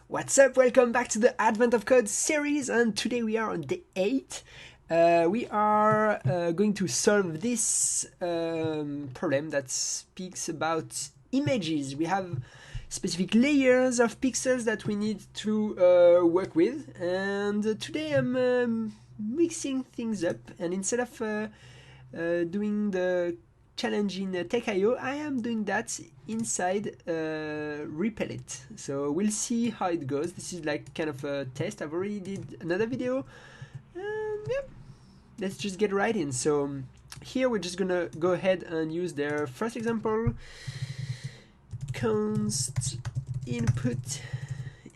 What's up? Welcome back to the Advent of Code series, and today we are on day 8. We are going to solve this problem that speaks about images. We have specific layers of pixels that we need to work with, and today I'm mixing things up, and instead of doing the challenge in Tech.io, I am doing that inside repl.it. So we'll see how it goes. This is like kind of a test. I've already did another video. Yeah, let's just get right in. So here we're just gonna go ahead and use their first example. Const input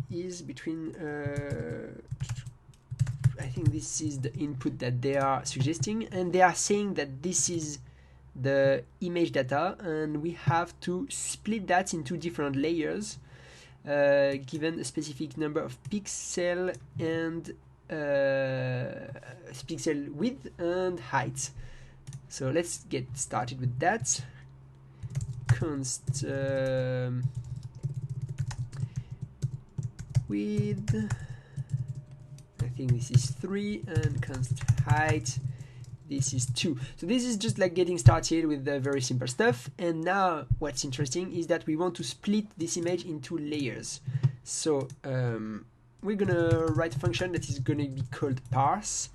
is between I think this is the input that they are suggesting, and they are saying that this is the image data, and we have to split that into different layers given a specific number of pixel and pixel width and height. So let's get started with that. Const width, I think this is 3, and const height, this is 2. So this is just like getting started with the very simple stuff. And now what's interesting is that we want to split this image into layers. So we're gonna write a function that is gonna be called parse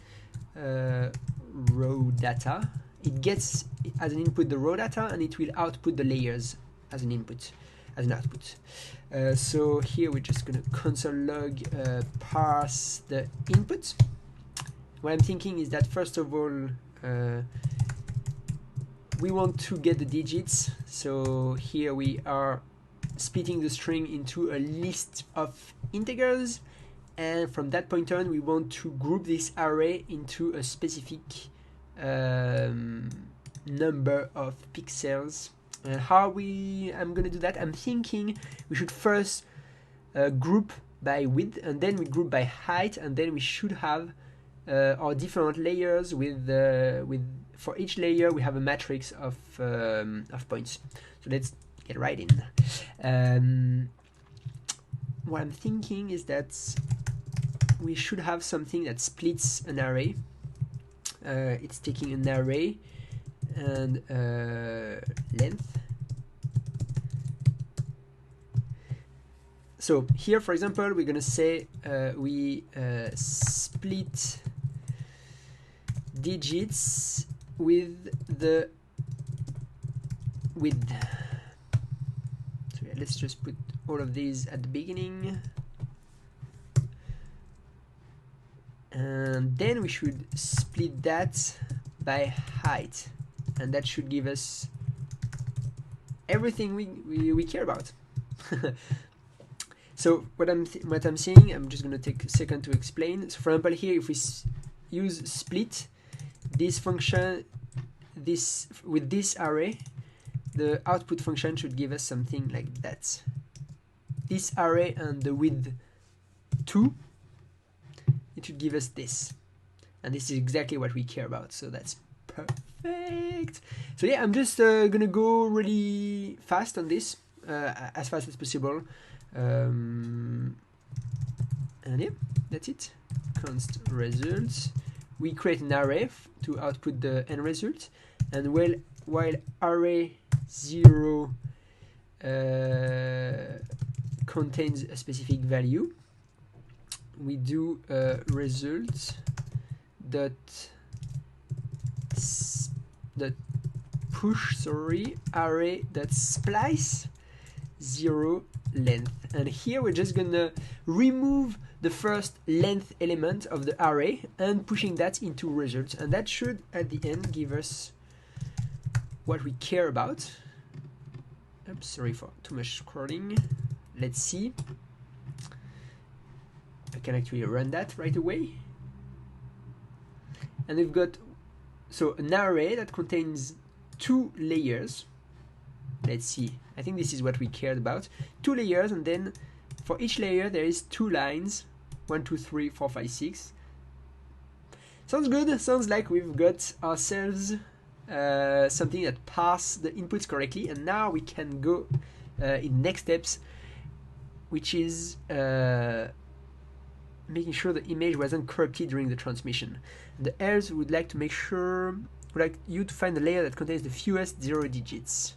raw data. It gets as an input the raw data, and it will output the layers as an input, as an output. So here we're just gonna console log parse the input. What I'm thinking is that first of all, we want to get the digits. So here we are splitting the string into a list of integers, and from that point on we want to group this array into a specific number of pixels. And how I'm gonna do that, I'm thinking we should first group by width, and then we group by height, and then we should have our different layers with for each layer we have a matrix of points. So let's get right in. What I'm thinking is that we should have something that splits an array. It's taking an array and length. So here, for example, we're gonna say we split digits with the width. So yeah, let's just put all of these at the beginning, and then we should split that by height, and that should give us everything we care about. So what I'm saying, I'm just going to take a second to explain. So for example, here if we use split, this function, with this array, the output function should give us something like that. This array and the width 2, it should give us this, and this is exactly what we care about. So that's perfect. So yeah, I'm just gonna go really fast on this, as fast as possible. And yeah, that's it. Const results. We create an array to output the end result, and while array 0 contains a specific value, we do result dot push array dot splice 0 length. And here we're just gonna remove the first length element of the array and pushing that into results, and that should at the end give us what we care about. Oops, sorry for too much scrolling. Let's see. I can actually run that right away, and we've got an array that contains 2 layers. Let's see, I think this is what we cared about. 2 layers, and then for each layer there is 2 lines. 1, 2, 3, 4, 5, 6. Sounds good. Sounds like we've got ourselves something that parses the inputs correctly, and now we can go in next steps which is making sure the image wasn't corrupted during the transmission. And the else would like to make sure, would like you to find the layer that contains the fewest 0 digits.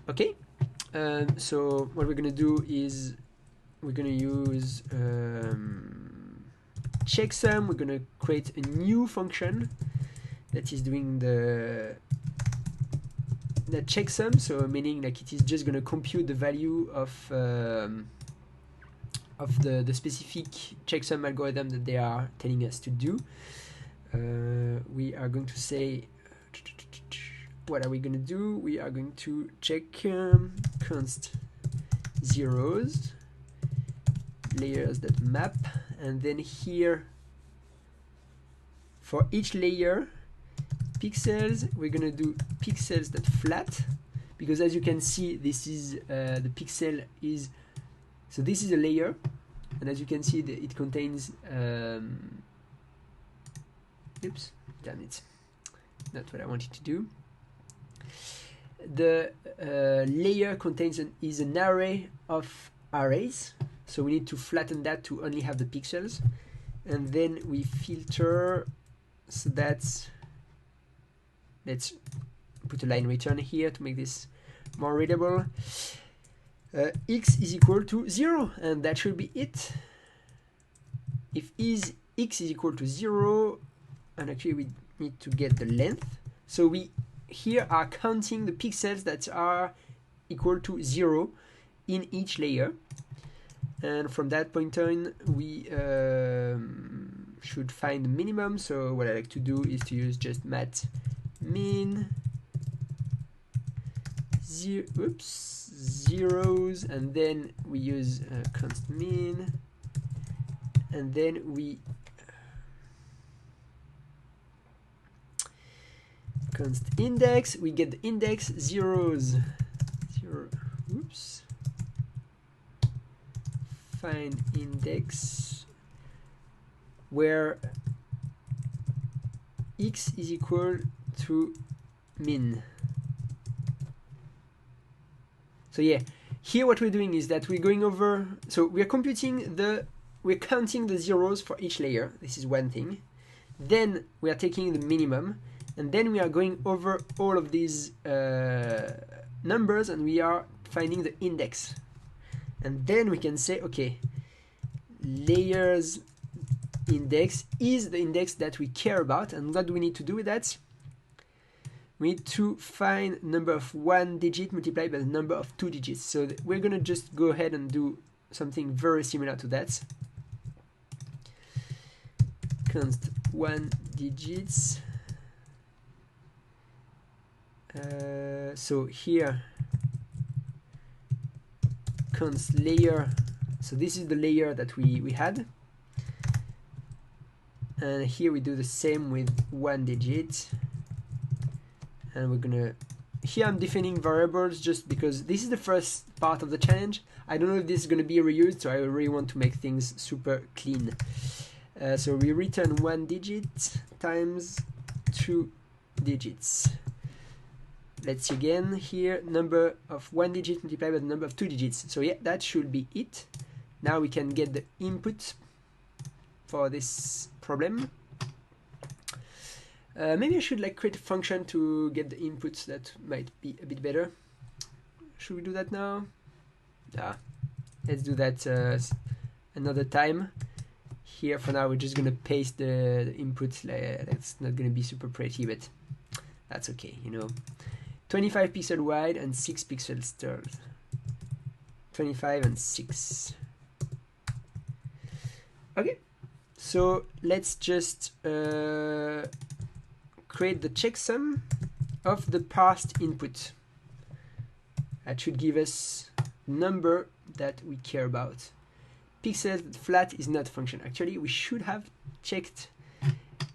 Okay, so what we're gonna do is we're gonna use checksum. We're gonna create a new function that is doing the checksum, so meaning like it is just gonna compute the value of the specific checksum algorithm that they are telling us to do. We are going to say, what are we going to do? We are going to check const zeros, layers that map, and then here for each layer pixels, we're going to do pixels that flat, because as you can see, this is the pixel is, so this is a layer, and as you can see, it contains oops, damn it, not what I wanted to do. The layer contains is an array of arrays, so we need to flatten that to only have the pixels, and then we filter, so that's, let's put a line return here to make this more readable. X is equal to 0, and that should be it. If x is equal to 0, and actually we need to get the length, so we here are counting the pixels that are equal to 0 in each layer, and from that point on we should find the minimum. So what I like to do is to use just mat min zeros, and then we use const min, and then we const index, we get the index zeros, oops, find index where x is equal to min. So yeah, here what we're doing is that we're going over, so we're computing we're counting the zeros for each layer. This is one thing. Then we are taking the minimum, and then we are going over all of these numbers, and we are finding the index. And then we can say, okay, layers index is the index that we care about. And what do we need to do with that? We need to find number of 1 digit multiplied by the number of 2 digits. So we're going to just go ahead and do something very similar to that. Const 1 digits. So here const layer, so this is the layer that we had, and here we do the same with 1 digit, and we're gonna, here I'm defining variables just because this is the first part of the challenge. I don't know if this is going to be reused, so I really want to make things super clean. So we return 1 digit times 2 digits. Let's see again here, number of 1 digit multiplied by the number of 2 digits. So yeah, that should be it. Now we can get the input for this problem. Maybe I should like create a function to get the inputs. That might be a bit better. Should we do that now? Yeah, let's do that another time. Here for now we're just gonna paste the inputs. That's not gonna be super pretty, but that's okay, you know. 25 pixel wide and 6 pixels tall. 25 and 6. Okay, so let's just create the checksum of the parsed input. That should give us number that we care about. Pixels flat is not a function. Actually, we should have checked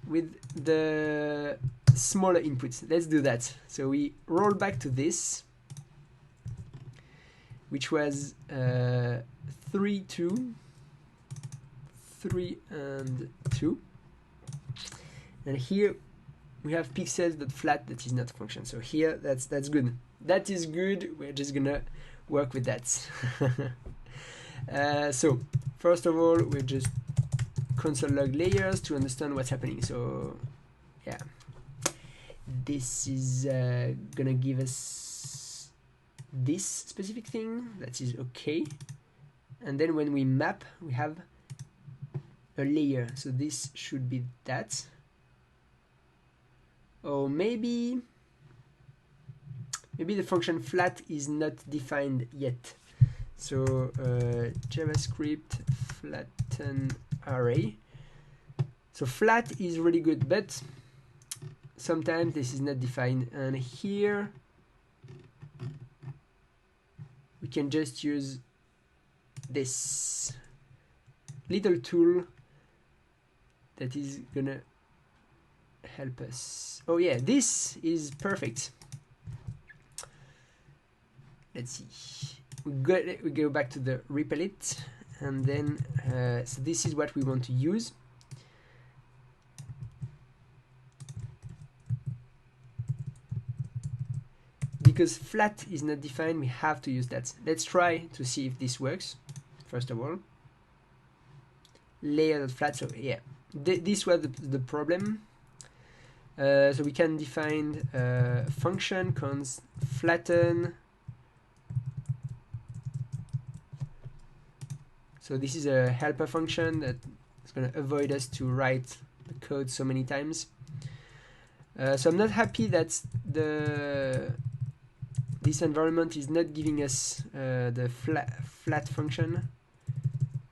with the smaller inputs. Let's do that. So we roll back to this, which was 3, 2, 3, and 2. And here we have pixels that flat, that is not a function. So here that's good. That is good. We're just gonna work with that. So first of all, we're just console log layers to understand what's happening. So yeah, this is gonna give us this specific thing. That is okay. And then when we map, we have a layer. So this should be that. Or maybe the function flat is not defined yet. So javascript flatten array. So flat is really good, but sometimes this is not defined. And here we can just use this little tool that is gonna help us. Oh yeah, this is perfect. Let's see. We go back to the repl.it, and then so this is what we want to use. Because flat is not defined, we have to use that. Let's try to see if this works. First of all, layer.flat. So yeah, this was the problem. So we can define function const flatten. So this is a helper function that is going to avoid us to write the code so many times. So I'm not happy that this environment is not giving us the flat function,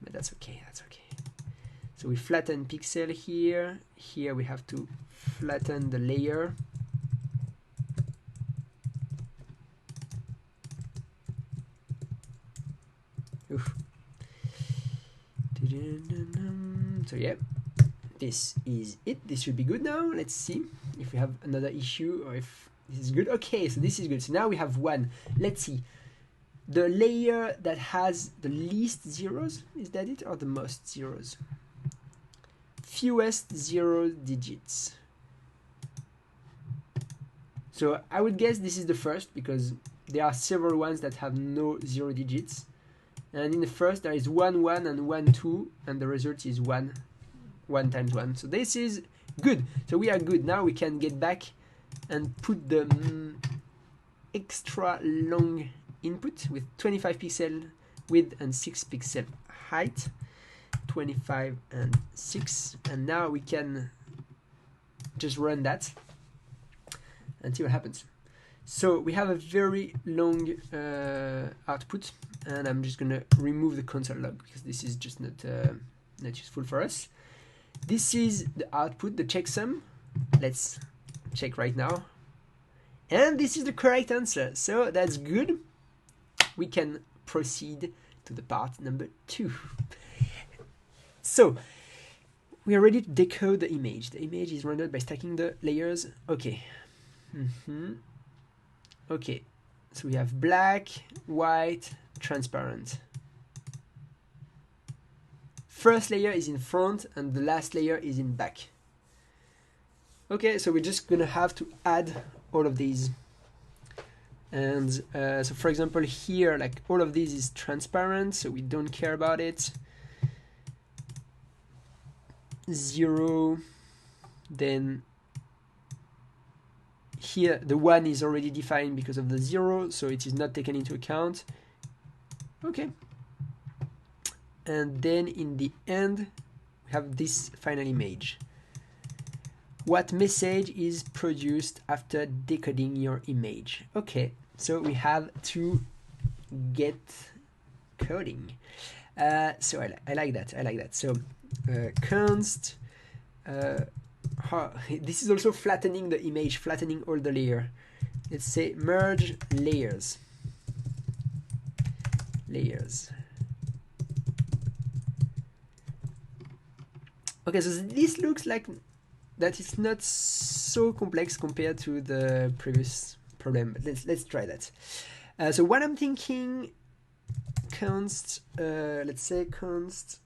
but that's okay. That's okay. So we flatten pixel here. Here we have to flatten the layer. Oof. So yeah, this is it. This should be good now. Let's see if we have another issue or if this is good. Okay, so this is good. So now we have one. Let's see. The layer that has the least zeros, is that it, or the most zeros? Fewest 0 digits. So I would guess this is the first, because there are several ones that have no 0 digits. And in the first there is 1 1 and 1 2, and the result is 1 times 1. So this is good. So we are good. Now we can get back and put the extra long input with 25 pixel width and 6 pixel height, 25 and 6, and now we can just run that and see what happens. So we have a very long output, and I'm just gonna remove the console log because this is just not useful for us. This is the output, the checksum. Let's check right now, and this is the correct answer, so that's good. We can proceed to the part number 2. So we are ready to decode the image. The image is rendered by stacking the layers. Okay. Okay, so we have black, white, transparent. First layer is in front and the last layer is in back. Okay, so we're just gonna have to add all of these. And so for example here, like all of these is transparent, so we don't care about it. 0, then here the 1 is already defined because of the 0, so it is not taken into account. Okay, and then in the end we have this final image. What message is produced after decoding your image? Okay, so we have to get coding. So I like that. I like that. So const. This is also flattening the image, flattening all the layer. Let's say merge layers. Okay, so this looks like that is not so complex compared to the previous problem. But let's try that. So what I'm thinking, const, let's say const.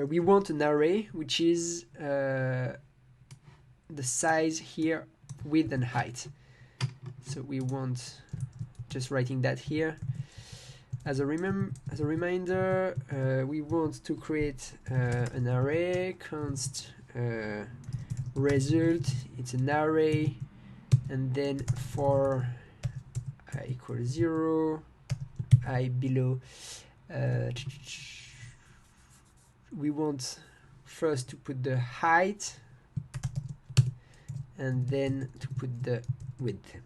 We want an array which is the size here, width and height. So we want, just writing that here, As a reminder, we want to create an array const result. It's an array, and then for I equals 0, I below. We want first to put the height, and then to put the width.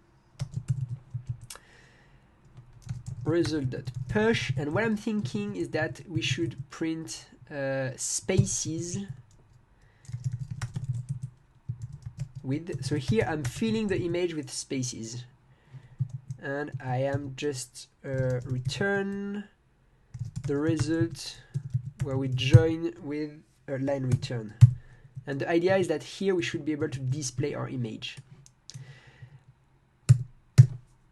Result.push, and what I'm thinking is that we should print spaces with. So here I'm filling the image with spaces, and I am just return the result where we join with a line return. And the idea is that here we should be able to display our image.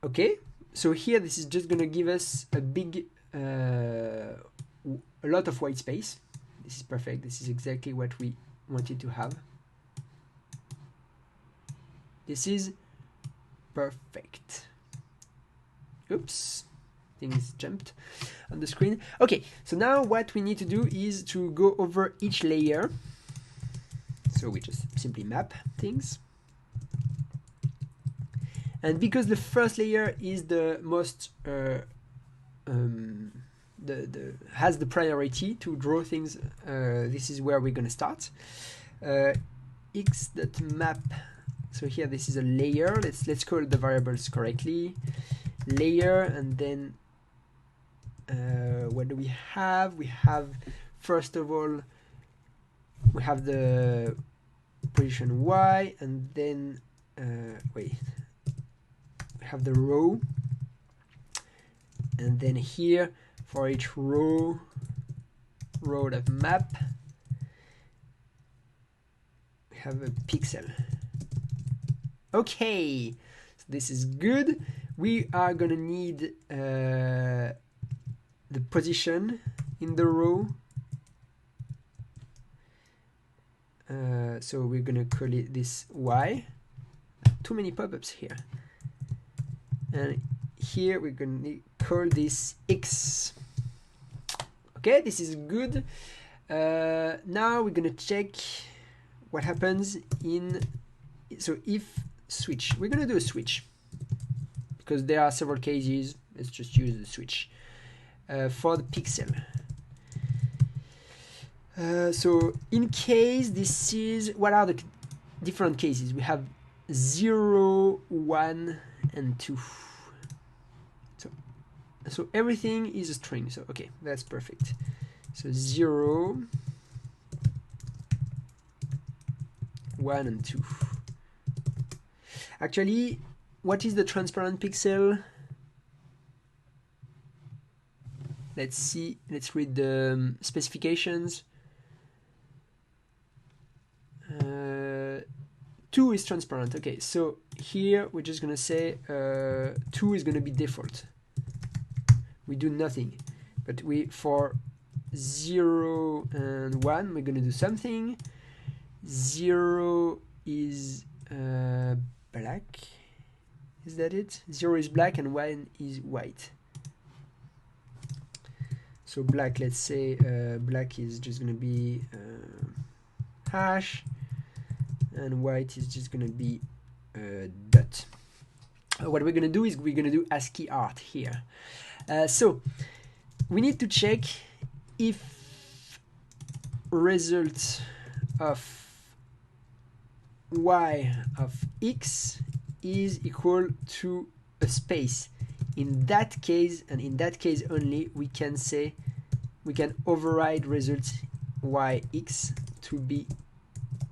Okay, so here this is just going to give us a big, a lot of white space. This is perfect. This is exactly what we wanted to have. This is perfect. Oops, things jumped on the screen. Okay, so now what we need to do is to go over each layer. So we just simply map things. And because the first layer is the most has the priority to draw things, this is where we're going to start. X.map. So here this is a layer. Let's call the variables correctly. Layer, and then what do we have? We have, first of all, we have the position Y, and then wait, we have the row, and then here for each row of map we have a pixel. Okay, so this is good. We are gonna need the position in the row. So we're gonna call it this Y. Too many pop-ups here. And here we're gonna call this X. Okay, this is good. Now we're gonna check what happens in. So if switch, we're gonna do a switch because there are several cases. Let's just use the switch for the pixel. So in case this is, what are the different cases? We have 0, 1, and 2. So everything is a string. So okay, that's perfect. So 0, 1, and 2. Actually, what is the transparent pixel? Let's see. Let's read the specifications. 2 is transparent. Okay, so here we're just gonna say 2 is gonna be default. We do nothing, but for 0 and 1 we're gonna do something. 0 is black. Is that it? 0 is black and 1 is white. So black, let's say black is just gonna be hash, and white is just gonna be dot. What we're gonna do is we're gonna do ASCII art here. So we need to check if result of y of x is equal to a space. In that case, and in that case only, we can say we can override result yx to be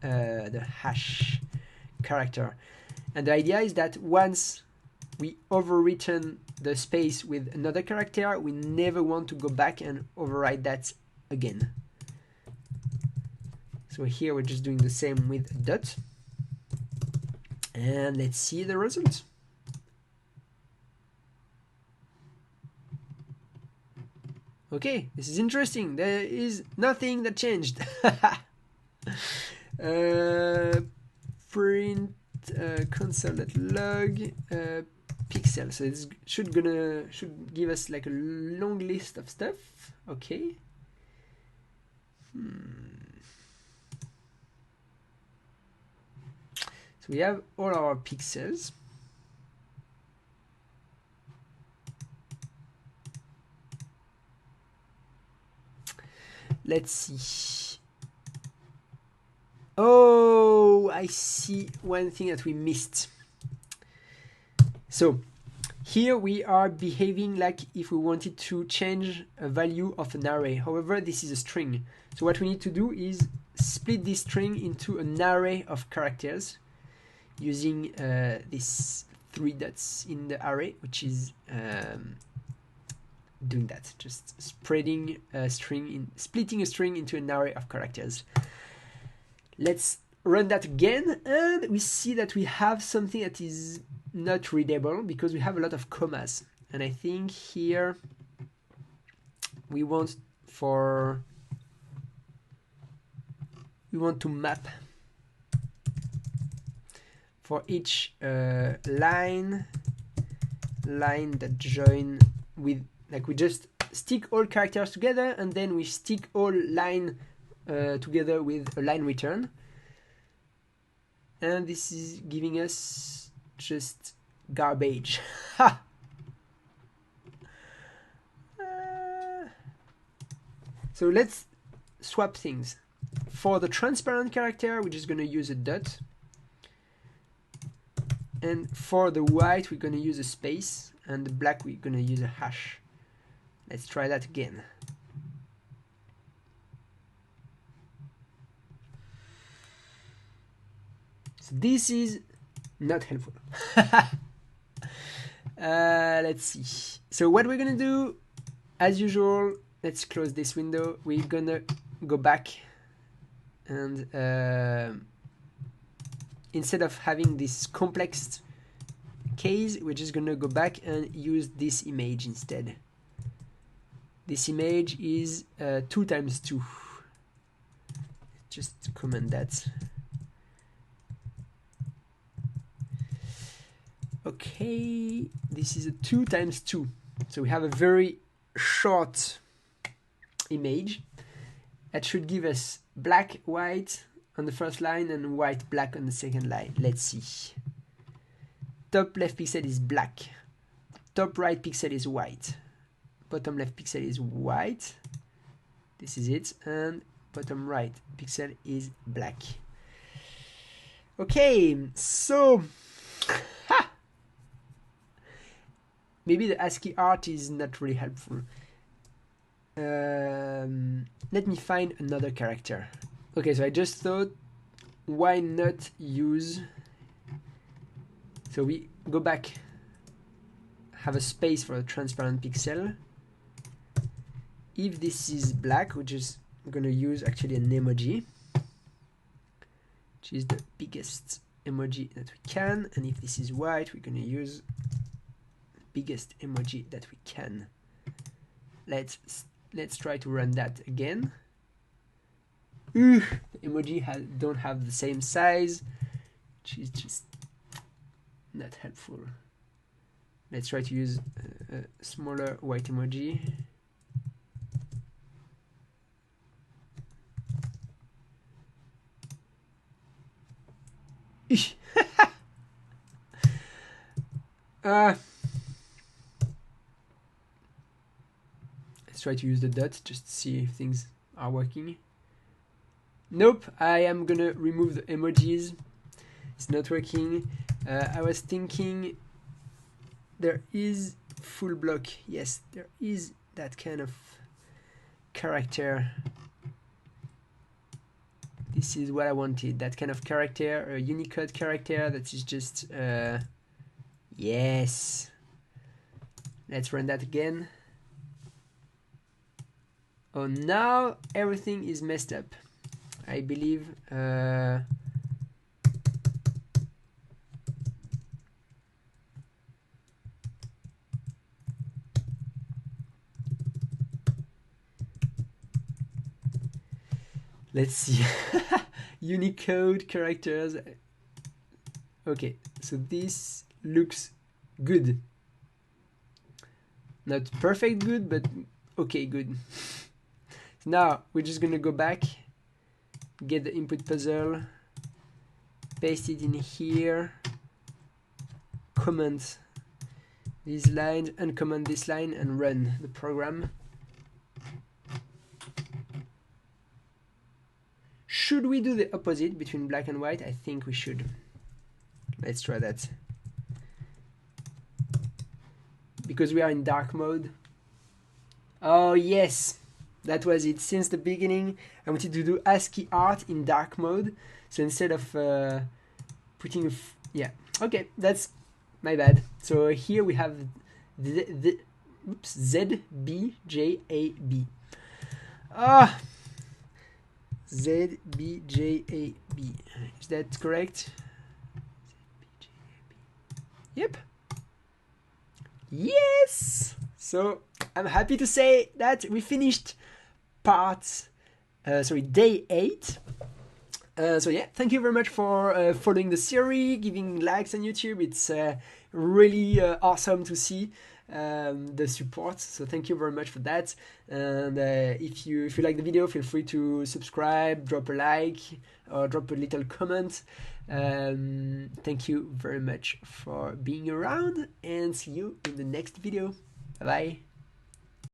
the hash character. And the idea is that once we overwritten the space with another character, we never want to go back and override that again. So here we're just doing the same with a dot. And let's see the result. Okay, this is interesting. There is nothing that changed. Print console.log pixel. So it should give us like a long list of stuff. Okay. So we have all our pixels. Let's see. Oh, I see one thing that we missed. So here we are behaving like if we wanted to change a value of an array. However, this is a string. So what we need to do is split this string into an array of characters using these 3 dots in the array, which is doing that, just splitting a string into an array of characters. Let's run that again, and we see that we have something that is not readable because we have a lot of commas. And I think here we want to map for each line that join with, like, we just stick all characters together and then we stick all line together with a line return, and this is giving us just garbage. So let's swap things. For the transparent character, we're just going to use a dot, and for the white we're going to use a space, and the black we're going to use a hash. Let's try that again. So this is not helpful. Let's see. So what we're gonna do, as usual, let's close this window. We're gonna go back and instead of having this complex case, we're just gonna go back and use this image instead. This image is 2 times 2. Just comment that. Okay, this is a 2 times 2. So we have a very short image that should give us black, white on the first line and white, black on the second line. Let's see. Top left pixel is black. Top right pixel is white. Bottom left pixel is white. This is it. And bottom right pixel is black. Okay, so maybe the ASCII art is not really helpful. Let me find another character. Okay, so I just thought, why not use... So we go back, have a space for a transparent pixel. If this is black, we're just going to use actually an emoji, which is the biggest emoji that we can. And if this is white, we're going to use biggest emoji that we can. Let's try to run that again. The emoji don't have the same size, which is just not helpful. Let's try to use a smaller white emoji. Let's try to use the dot just to see if things are working. Nope, I am gonna remove the emojis. It's not working. I was thinking there is full block. Yes, there is that kind of character. This is what I wanted, that kind of character, a Unicode character that is just yes. Let's run that again. Oh, now everything is messed up. I believe let's see. Unicode characters. Okay, so this looks good. Not perfect good, but okay, good. Now we're just gonna go back, get the input puzzle, paste it in here, comment this line, uncomment this line, and run the program. Should we do the opposite between black and white? I think we should. Let's try that. Because we are in dark mode. Oh yes, that was it. Since the beginning, I wanted to do ASCII art in dark mode. So instead of putting, yeah, okay, that's my bad. So here we have the oops, ZBJAB. Ah, ZBJAB. Is that correct? Yep. Yes! So I'm happy to say that we finished day 8. So yeah, thank you very much for following the series, giving likes on YouTube. It's really awesome to see the support. So thank you very much for that. And if you like the video, feel free to subscribe, drop a like, or drop a little comment. Thank you very much for being around, and see you in the next video. Bye bye.